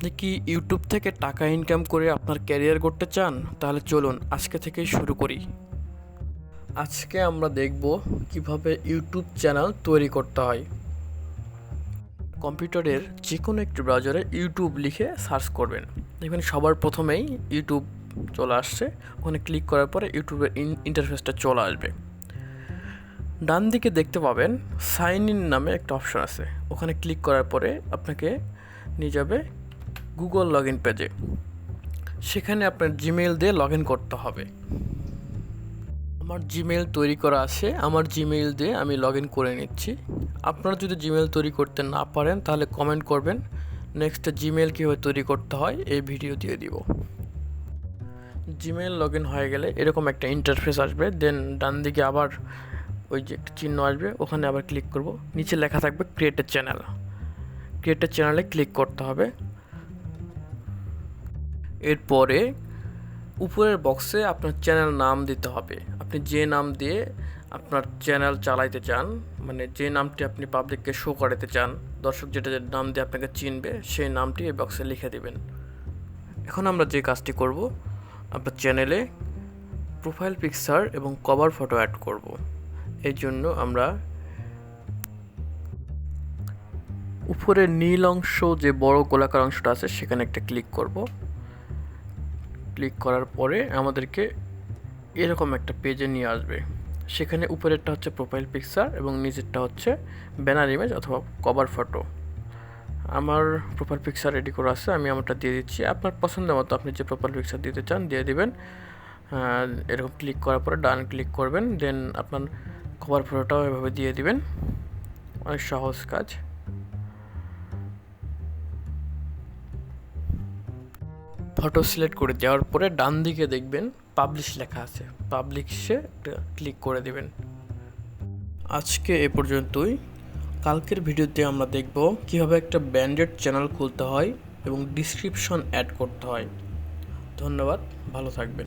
আপনি কি ইউটিউব থেকে টাকা ইনকাম করে আপনার ক্যারিয়ার করতে চান? তাহলে চলুন আজকে থেকেই শুরু করি। আজকে আমরা দেখব কিভাবে ইউটিউব চ্যানেল তৈরি করতে হয়। কম্পিউটারের যে কোনো একটি ব্রাউজারে ইউটিউব লিখে সার্চ করবেন। এখানে সবার প্রথমেই ইউটিউব চলে আসছে। ওখানে ক্লিক করার পরে ইউটিউবের ইন্টারফেসটা চলে আসবে। ডান দিকে দেখতে পাবেন সাইন ইন নামে একটা অপশন আছে। ওখানে ক্লিক করার পরে আপনাকে নিয়ে যাবে গুগল লগ ইন পেজে। সেখানে আপনার জিমেইল দিয়ে লগ ইন করতে হবে। আমার জিমেইল তৈরি করা আছে, আমার জিমেইল দিয়ে আমি লগ ইন করে নিচ্ছি। আপনারা যদি জিমেইল তৈরি করতে না পারেন তাহলে কমেন্ট করবেন, নেক্সট জিমেইল কীভাবে তৈরি করতে হয় এই ভিডিও দিয়ে দিব। জিমেইল লগ ইন হয়ে গেলে এরকম একটা ইন্টারফেস আসবে। দেন ডান দিকে আবার ওই যে একটা চিহ্ন আসবে, ওখানে আবার ক্লিক করব। নিচে লেখা থাকবে create a channel. Create a চ্যানেলে ক্লিক করতে হবে। এরপরে উপরের বক্সে আপনার চ্যানেল নাম দিতে হবে। আপনি যে নাম দিয়ে আপনার চ্যানেল চালাইতে চান, মানে যে নামটি আপনি পাবলিককে শো করাতে চান, দর্শক যেটা নাম দিয়ে আপনাকে চিনবে, সেই নামটি এই বক্সে লিখে দেবেন। এখন আমরা যে কাজটি করব, আপনার চ্যানেলে প্রোফাইল পিকচার এবং কভার ফটো অ্যাড করব। এই জন্য আমরা উপরে নীল অংশ, যে বড় গোলাকার অংশটা আছে, সেখানে একটা ক্লিক করব। ক্লিক করার পরে আমাদেরকে এরকম একটা পেজে নিয়ে আসবে। সেখানে উপরেরটা হচ্ছে প্রোফাইল পিকচার এবং নিচেরটা হচ্ছে ব্যানার ইমেজ অথবা কভার ফটো। আমার প্রোফাইল পিকচার রেডি করা আছে, আমি আমারটা দিয়ে দিচ্ছি। আপনার পছন্দের মতো আপনি যে প্রোফাইল পিকচার দিতে চান দিয়ে দিবেন। এরকম ক্লিক করার পরে ডান ক্লিক করবেন, দেন আপনার কভার ফটোটাও এভাবে দিয়ে দিবেন। অনেক সহজ কাজ। ফটো সিলেক্ট করে দেওয়ার পরে ডান দিকে দেখবেন পাবলিশ লেখা আছে, পাবলিশে ক্লিক করে দেবেন। আজকে এ পর্যন্তই। কালকের ভিডিওতে আমরা দেখব কিভাবে একটা ব্র্যান্ডেড চ্যানেল খুলতে হয় এবং ডিসক্রিপশন অ্যাড করতে হয়। ধন্যবাদ, ভালো থাকবেন।